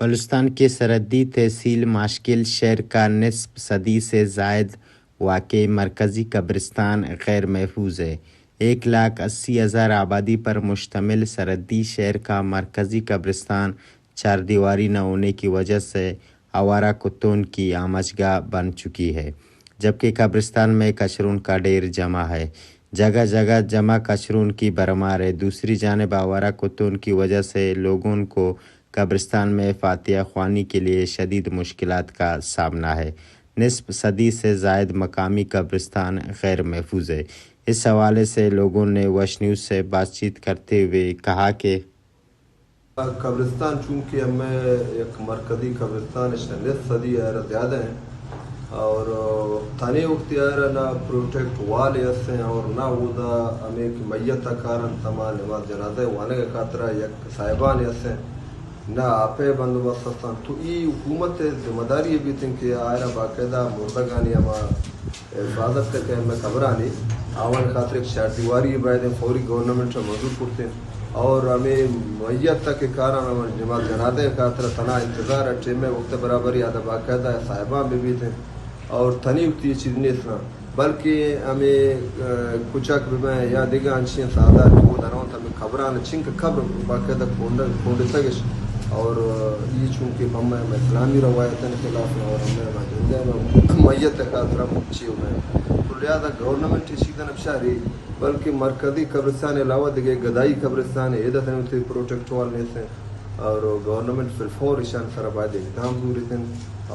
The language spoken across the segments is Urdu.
بلوچستان کے سرحدی تحصیل ماشکل شہر کا نصف صدی سے زائد واقع مرکزی قبرستان غیر محفوظ ہے۔ 1,80,000 آبادی پر مشتمل سرحدی شہر کا مرکزی قبرستان چار دیواری نہ ہونے کی وجہ سے آوارہ کتوں کی آمچگاہ بن چکی ہے، جبکہ قبرستان میں کچروں کا ڈھیر جمع ہے۔ جگہ جگہ جمع کچروں کی بھرمار ہے۔ دوسری جانب آوارہ کتوں کی وجہ سے لوگوں کو قبرستان میں فاتحہ خوانی کے لیے شدید مشکلات کا سامنا ہے۔ نصف صدی سے زائد مقامی قبرستان غیر محفوظ ہے۔ اس حوالے سے لوگوں نے وش نیوز سے بات چیت کرتے ہوئے کہا کہ قبرستان چونکہ ہمیں ایک مرکزی قبرستان نصف صدی زیادہ ہیں اور تھانے اختیار نہ پروٹیکٹ والے ہیں اور نہ وہ ہمیں میت کارن تمام نماز جنازہ وانے کا خاطرہ یک صاحبان ہیں نہ آپ بندوبست ہستان تو یہ حکومت ذمہ داری بھی تھی کہ آئرہ باقاعدہ مردگانی ہما حفاظت کر کے ہمیں قبرانی آوان خاطر ایک چار دیواری باید فوری گورنمنٹ منظور کرتے ہیں اور ہمیں میت تک کے کارن ہمیں نماز جنازہ خاطر تنا انتظار اٹھے میں وقت برابری آدھا باقاعدہ صاحبان بھی تھے اور تھنی اکتی چیز نہیں تھا بلکہ ہمیں کچک بھی میں یا دیگا انشین سادہ جو دنوں تھا ہمیں خبران چنک خبر باقاعدہ کھونڈے تگش اور یہ چونکہ ہم اسلامی روایتوں کے خلاف اور ہمیں میت خاطرہ مچی ہوئے تو لہٰذا گورنمنٹ اسی طرح نبشاری بلکہ مرکزی قبرستان علاوہ دیگے گدائی قبرستان عیدت ہیں اتنے پروٹیکٹ والے سے اور گورنمنٹ فلفور اشان سر باید اقدام ضروری تھے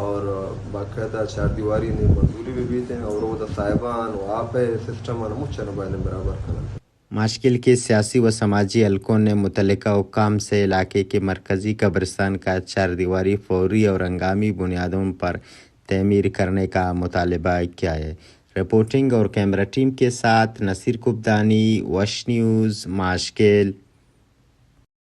اور باقاعدہ چار دیواری نے منظوری بھی تھے اور وہ صاحبان و آپ سسٹم اور مچھن باید برابر کرنا۔ ماشکل کے سیاسی و سماجی حلقوں نے متعلقہ حکام سے علاقے کے مرکزی قبرستان کا چار دیواری فوری اور ہنگامی بنیادوں پر تعمیر کرنے کا مطالبہ کیا ہے۔ رپورٹنگ اور کیمرہ ٹیم کے ساتھ نصیر کبدانی، وش نیوز، ماشکل۔